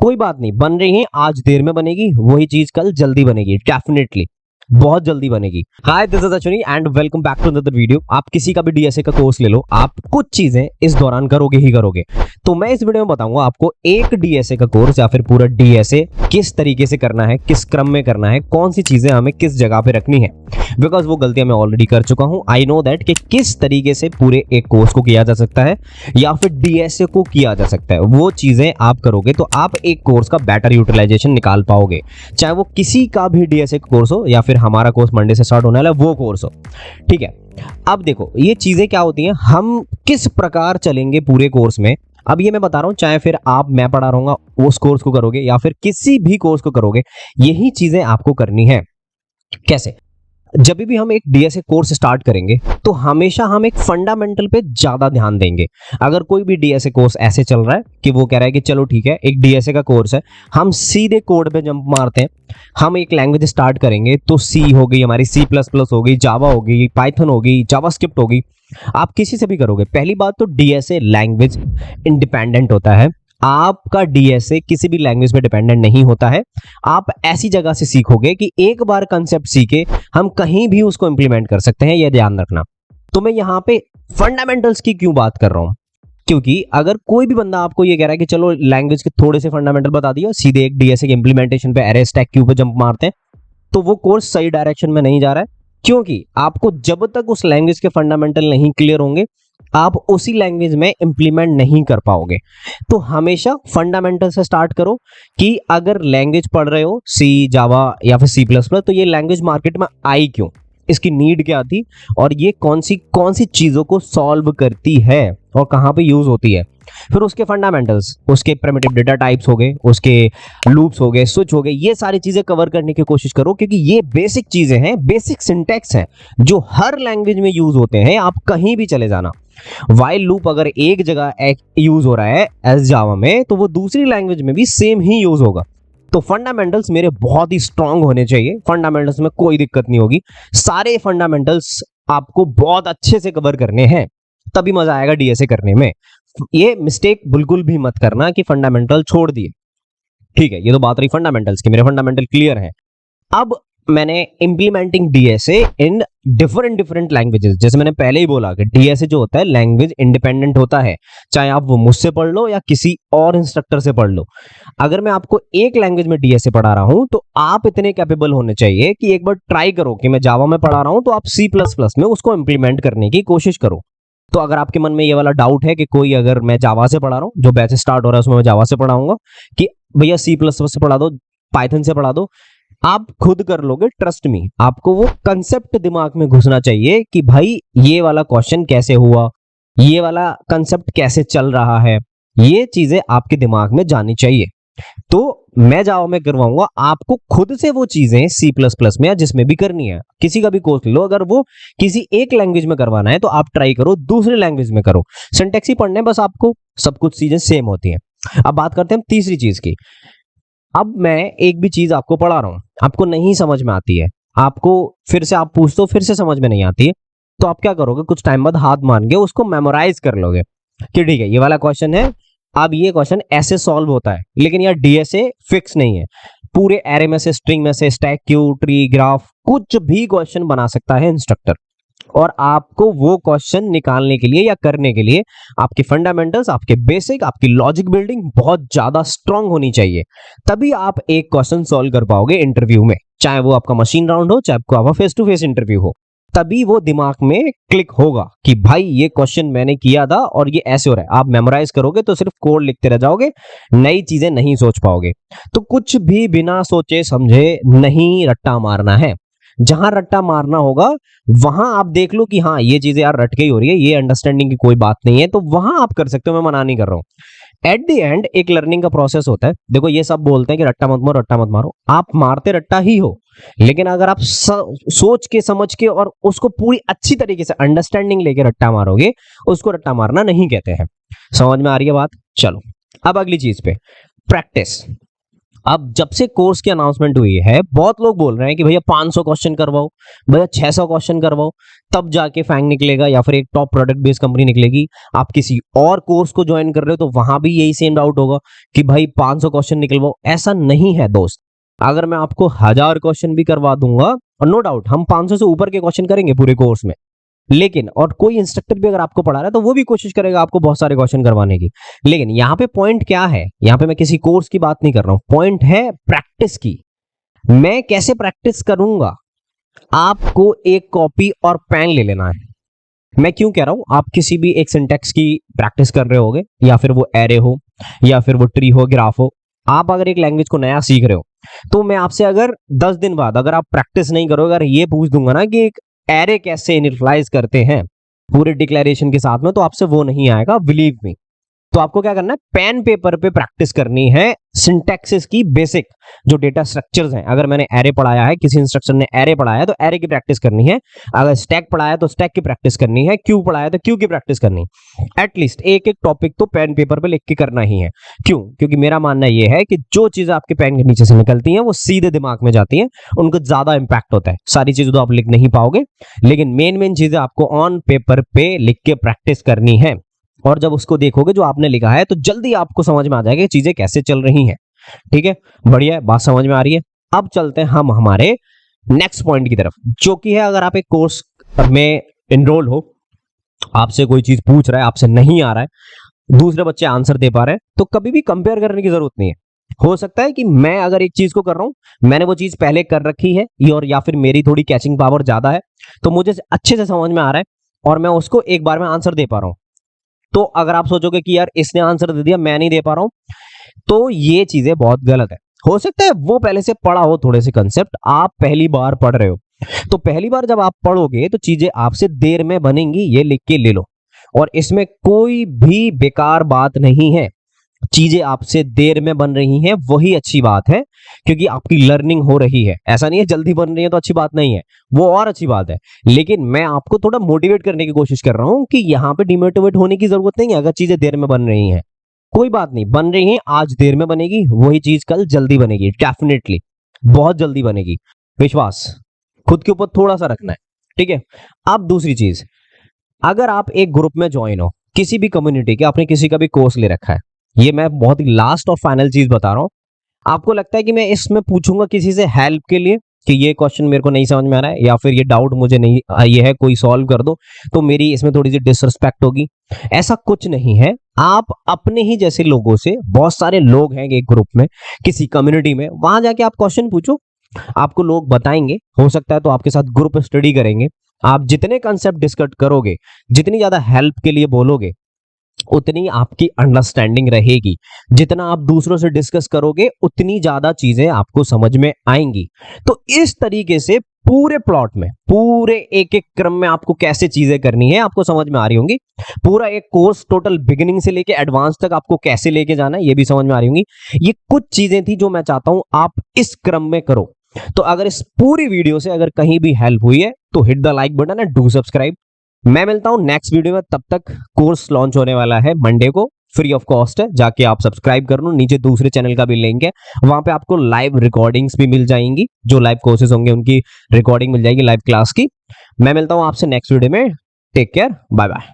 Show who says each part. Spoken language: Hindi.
Speaker 1: कोई बात नहीं, बन रही है, आज देर में बनेगी, वही चीज कल जल्दी बनेगी, डेफिनेटली बहुत जल्दी बनेगी। Hi, this is Ashwini and welcome back to another video. आप किसी का भी डीएसए का कोर्स ले लो, आप कुछ चीजें इस दौरान करोगे ही करोगे। तो मैं इस वीडियो में बताऊंगा आपको एक डीएसए का कोर्स या फिर पूरा डीएसए किस तरीके से करना है, किस क्रम में करना है, कौन सी चीजें हमें किस जगह पे रखनी है, बिकॉज वो गलतियां मैं ऑलरेडी कर चुका हूं। आई नो दैट कि किस तरीके से पूरे एक कोर्स को किया जा सकता है या फिर डीएसए को किया जा सकता है। वो चीजें आप करोगे तो आप एक कोर्स का बेटर यूटिलाइजेशन निकाल पाओगे, चाहे वो किसी का भी डीएसए कोर्स हो या फिर हमारा कोर्स मंडे से स्टार्ट होने वाला है वो कोर्स हो। ठीक है, अब देखो ये चीजें क्या होती हैं, हम किस प्रकार चलेंगे पूरे कोर्स में। अब ये मैं बता रहा हूं, चाहे फिर मैं पढ़ा रहूंगा उस कोर्स को करोगे या फिर किसी भी कोर्स को करोगे, यही चीजें आपको करनी है। कैसे? जब भी हम एक डीएसए कोर्स स्टार्ट करेंगे तो हमेशा हम एक फंडामेंटल पे ज्यादा ध्यान देंगे। अगर कोई भी डीएसए कोर्स ऐसे चल रहा है कि वो कह रहा है कि चलो ठीक है, एक डीएसए का कोर्स है, हम सीधे कोड पे जंप मारते हैं, हम एक लैंग्वेज स्टार्ट करेंगे तो सी हो गई हमारी, सी प्लस प्लस हो गई, जावा हो गई, पाइथन हो गई, जावास्क्रिप्ट हो गई, आप किसी से भी करोगे। पहली बात तो डीएसए लैंग्वेज इंडिपेंडेंट होता है, आपका डीएसए किसी भी लैंग्वेज पे डिपेंडेंट नहीं होता है। आप ऐसी जगह से सीखोगे कि एक बार कंसेप्ट सीखे हम कहीं भी उसको इंप्लीमेंट कर सकते हैं, यह ध्यान रखना। तो मैं यहां पे फंडामेंटल्स की क्यों बात कर रहा हूं, क्योंकि अगर कोई भी बंदा आपको ये कह रहा है कि चलो लैंग्वेज के थोड़े से फंडामेंटल बता दिया, सीधे एक डीएसए के इंप्लीमेंटेशन पे अरे स्टैक क्यू पे जंप मारते हैं, तो वो कोर्स सही डायरेक्शन में नहीं जा रहा है। क्योंकि आपको जब तक उस लैंग्वेज के फंडामेंटल नहीं क्लियर होंगे, आप उसी लैंग्वेज में इंप्लीमेंट नहीं कर पाओगे। तो हमेशा फंडामेंटल से स्टार्ट करो कि अगर लैंग्वेज पढ़ रहे हो सी, जावा या फिर सी प्लस प्लस, तो ये लैंग्वेज मार्केट में आई क्यों, इसकी नीड क्या थी और ये कौन सी चीजों को सॉल्व करती है और कहां पे यूज होती है। फिर उसके फंडामेंटल्स, उसके प्रिमिटिव डेटा टाइप्स हो गए, उसके लूप्स हो गए, स्विच हो गए, ये सारी चीजें कवर करने की कोशिश करो, क्योंकि ये बेसिक चीजें हैं, बेसिक सिंटैक्स हैं जो हर लैंग्वेज में यूज होते हैं। आप कहीं भी चले जाना, व्हाइल लूप अगर एक जगह यूज हो रहा है एज जावा में, तो वो दूसरी लैंग्वेज में भी सेम ही यूज होगा। तो फंडामेंटल्स मेरे बहुत ही स्ट्रांग होने चाहिए, फंडामेंटल्स में कोई दिक्कत नहीं होगी, सारे फंडामेंटल्स आपको बहुत अच्छे से कवर करने हैं, तभी मजा आएगा डीएसए करने में। ये मिस्टेक बिल्कुल भी मत करना कि फंडामेंटल छोड़ दिए। ठीक है, ये तो बात रही फंडामेंटल्स की, मेरे फंडामेंटल क्लियर हैं। अब मैंने implementing DSA in different languages, जैसे मैंने पहले ही बोला कि डीएसए जो होता है लैंग्वेज इंडिपेंडेंट होता है, चाहे आप वो मुझसे पढ़ लो या किसी और इंस्ट्रक्टर से पढ़ लो। अगर मैं आपको एक लैंग्वेज में डीएसए पढ़ा रहा हूं तो आप इतने कैपेबल होने चाहिए कि एक बार ट्राई करो कि मैं जावा में पढ़ा रहा हूं तो आप सी प्लस प्लस में उसको इंप्लीमेंट करने की कोशिश करो। तो अगर आपके मन में ये वाला डाउट है कि कोई, अगर मैं जावा से पढ़ा रहा हूं, जो बैच स्टार्ट हो रहा है उसमें मैं जावा से पढ़ाऊंगा, कि भैया सी प्लस प्लस से पढ़ा दो, पाइथन से पढ़ा दो, आप खुद कर लोगे, ट्रस्ट मी। आपको वो कंसेप्ट दिमाग में घुसना चाहिए कि भाई ये वाला क्वेश्चन कैसे हुआ, ये वाला कंसेप्ट कैसे चल रहा है, ये चीजें आपके दिमाग में जानी चाहिए। तो मैं जावा में करवाऊंगा, आपको खुद से वो चीजें सी प्लस प्लस में या जिसमें भी करनी है, किसी का भी कोर्स ले लो, अगर वो किसी एक लैंग्वेज में करवाना है तो आप ट्राई करो दूसरी लैंग्वेज में करो, सिंटैक्स ही पढ़ने बस, आपको सब कुछ चीजें सेम होती हैं। अब बात करते हैं तीसरी चीज की। अब मैं एक भी चीज आपको पढ़ा रहा हूं, आपको नहीं समझ में आती है, आपको फिर से आप पूछते हो, फिर से समझ में नहीं आती है, तो आप क्या करोगे, कुछ टाइम बाद हाथ मान के उसको मेमोराइज कर लोगे कि ठीक है ये वाला क्वेश्चन है, अब ये क्वेश्चन ऐसे सॉल्व होता है। लेकिन यार डीएसए फिक्स नहीं है, पूरे एरे में से, स्ट्रिंग में से, स्टैक, क्यू, ट्री, ग्राफ, कुछ भी क्वेश्चन बना सकता है इंस्ट्रक्टर, और आपको वो क्वेश्चन निकालने के लिए या करने के लिए आपके फंडामेंटल्स, आपके बेसिक, आपकी लॉजिक बिल्डिंग बहुत ज्यादा स्ट्रांग होनी चाहिए। तभी आप एक क्वेश्चन सॉल्व कर पाओगे इंटरव्यू में, चाहे वो आपका मशीन राउंड हो, चाहे आपका फेस टू फेस इंटरव्यू हो, तभी वो दिमाग में क्लिक होगा कि भाई ये क्वेश्चन मैंने किया था और ये ऐसे हो रहा है। आप मेमोराइज करोगे तो सिर्फ कोड लिखते रह जाओगे, नई चीजें नहीं सोच पाओगे। तो कुछ भी बिना सोचे समझे नहीं रट्टा मारना है, जहां रट्टा मारना होगा वहां आप देख लो कि हाँ ये चीजें यार रट के ही हो रही है, ये अंडरस्टैंडिंग की कोई बात नहीं है, तो वहां आप कर सकते हो, मैं मना नहीं कर रहा हूं। एट द एंड एक लर्निंग का प्रोसेस होता है। देखो ये सब बोलते हैं कि रट्टा मत मारो, रट्टा मत मारो, आप मारते रट्टा ही हो, लेकिन अगर आप सोच के समझ के और उसको पूरी अच्छी तरीके से अंडरस्टैंडिंग लेके रट्टा मारोगे, उसको रट्टा मारना नहीं कहते हैं। समझ में आ रही है बात? चलो अब अगली चीज पे, प्रैक्टिस। अब जब से कोर्स की अनाउंसमेंट हुई है बहुत लोग बोल रहे हैं कि भैया 500 क्वेश्चन करवाओ, भैया 600 क्वेश्चन करवाओ, तब जाके फैंग निकलेगा या फिर एक टॉप प्रोडक्ट बेस्ड कंपनी निकलेगी। आप किसी और कोर्स को ज्वाइन कर रहे हो तो वहां भी यही सेम डाउट होगा कि भाई 500 क्वेश्चन निकलवाओ। ऐसा नहीं है दोस्त, अगर मैं आपको 1000 क्वेश्चन भी करवा दूंगा और नो डाउट हम 500 से ऊपर के क्वेश्चन करेंगे पूरे कोर्स में, लेकिन और कोई इंस्ट्रक्टर भी अगर आपको पढ़ा रहा है तो वो भी कोशिश करेगा आपको बहुत सारे क्वेश्चन करवाने की। लेकिन यहाँ पे पॉइंट क्या है, यहाँ पे मैं किसी कोर्स की बात नहीं कर रहा हूं, पॉइंट है प्रैक्टिस की। मैं कैसे प्रैक्टिस करूंगा, आपको एक कॉपी और पेन ले लेना है। मैं क्यों कह रहा हूं, आप किसी भी एक सिंटेक्स की प्रैक्टिस कर रहे होगे, या फिर वो एरे हो या फिर वो ट्री हो, ग्राफ हो, आप अगर एक लैंग्वेज को नया सीख रहे हो तो मैं आपसे अगर 10 दिन बाद अगर आप प्रैक्टिस नहीं करोगे, अगर ये पूछ दूंगा ना कि एक एरे कैसे इनिशियलाइज करते हैं पूरे डिक्लेरेशन के साथ में, तो आपसे वो नहीं आएगा, बिलीव मी। तो आपको क्या करना है, पेन पेपर पे प्रैक्टिस करनी है सिंटैक्सेस की बेसिक जो डेटा स्ट्रक्चर्स हैं। अगर मैंने एरे पढ़ाया है, किसी इंस्ट्रक्टर ने एरे पढ़ाया है तो एरे की प्रैक्टिस करनी है, अगर स्टैक पढ़ाया है तो स्टैक की प्रैक्टिस करनी है, क्यू पढ़ाया है तो क्यू की प्रैक्टिस करनी है। एटलीस्ट एक एक टॉपिक तो पेन पेपर पे लिख के करना ही है। क्यों? क्योंकि मेरा मानना यह है कि जो चीजें आपके पेन के नीचे से निकलती हैं वो सीधे दिमाग में जाती हैं, उनको ज्यादा इंपैक्ट होता है। सारी चीजें तो आप लिख नहीं पाओगे, लेकिन मेन चीजें आपको ऑन पेपर पे लिख के प्रैक्टिस करनी है। और जब उसको देखोगे जो आपने लिखा है तो जल्दी आपको समझ में आ जाएगा कि चीजें कैसे चल रही हैं। ठीक है, बढ़िया है, बात समझ में आ रही है। अब चलते हैं हम हमारे नेक्स्ट पॉइंट की तरफ, जो कि है अगर आप एक कोर्स में इनरोल हो, आपसे कोई चीज पूछ रहा है, आपसे नहीं आ रहा है, दूसरे बच्चे आंसर दे पा रहे हैं, तो कभी भी कंपेयर करने की जरूरत नहीं है। हो सकता है कि मैं अगर एक चीज को कर रहा हूं, मैंने वो चीज पहले कर रखी है और या फिर मेरी थोड़ी कैचिंग पावर ज्यादा है, तो मुझे अच्छे से समझ में आ रहा है और मैं उसको एक बार में आंसर दे पा रहा हूं। तो अगर आप सोचोगे कि यार इसने आंसर दे दिया मैं नहीं दे पा रहा हूं, तो ये चीजें बहुत गलत है। हो सकता है वो पहले से पढ़ा हो, थोड़े से कंसेप्ट आप पहली बार पढ़ रहे हो, तो पहली बार जब आप पढ़ोगे तो चीजें आपसे देर में बनेंगी, ये लिख के ले लो। और इसमें कोई भी बेकार बात नहीं है, चीजें आपसे देर में बन रही हैं वही अच्छी बात है, क्योंकि आपकी लर्निंग हो रही है। ऐसा नहीं है जल्दी बन रही है तो अच्छी बात नहीं है, वो और अच्छी बात है। लेकिन मैं आपको थोड़ा मोटिवेट करने की कोशिश कर रहा हूं कि यहां पे डिमोटिवेट होने की जरूरत नहीं है। अगर चीजें देर में बन रही हैं कोई बात नहीं, बन रही है, आज देर में बनेगी वही चीज कल जल्दी बनेगी, डेफिनेटली बहुत जल्दी बनेगी। विश्वास खुद के ऊपर थोड़ा सा रखना है, ठीक है। अब दूसरी चीज, अगर आप एक ग्रुप में ज्वाइन हो किसी भी कम्युनिटी के, आपने किसी का भी कोर्स ले रखा है, ये मैं बहुत ही लास्ट और फाइनल चीज बता रहा हूं, आपको लगता है कि मैं इसमें पूछूंगा किसी से हेल्प के लिए कि ये क्वेश्चन मेरे को नहीं समझ में आ रहा है या फिर ये डाउट मुझे नहीं ये है, कोई सॉल्व कर दो, तो मेरी इसमें थोड़ी सी डिसरिस्पेक्ट होगी। ऐसा कुछ नहीं है, आप अपने ही जैसे लोगों से, बहुत सारे लोग हैं एक ग्रुप में, किसी कम्युनिटी में, वहां जाके आप क्वेश्चन पूछो, आपको लोग बताएंगे। हो सकता है तो आपके साथ ग्रुप स्टडी करेंगे। आप जितने कंसेप्ट डिस्कस करोगे, जितनी ज्यादा हेल्प के लिए बोलोगे, उतनी आपकी अंडरस्टैंडिंग रहेगी। जितना आप दूसरों से डिस्कस करोगे उतनी ज्यादा चीजें आपको समझ में आएंगी। तो इस तरीके से पूरे प्लॉट में, पूरे एक एक क्रम में आपको कैसे चीजें करनी है आपको समझ में आ रही होंगी। पूरा एक कोर्स टोटल बिगिनिंग से लेके एडवांस तक आपको कैसे लेके जाना है ये भी समझ में आ रही होंगी। ये कुछ चीजें थी जो मैं चाहता हूं आप इस क्रम में करो। तो अगर इस पूरी वीडियो से अगर कहीं भी हेल्प हुई है तो hit the like button and do subscribe. मैं मिलता हूं नेक्स्ट वीडियो में, तब तक कोर्स लॉन्च होने वाला है मंडे को, फ्री ऑफ कॉस्ट है, जाके आप सब्सक्राइब कर लो। नीचे दूसरे चैनल का भी लिंक है, वहां पे आपको लाइव रिकॉर्डिंग्स भी मिल जाएंगी, जो लाइव कोर्सेज होंगे उनकी रिकॉर्डिंग मिल जाएगी लाइव क्लास की। मैं मिलता हूं आपसे नेक्स्ट वीडियो में, टेक केयर, बाय बाय।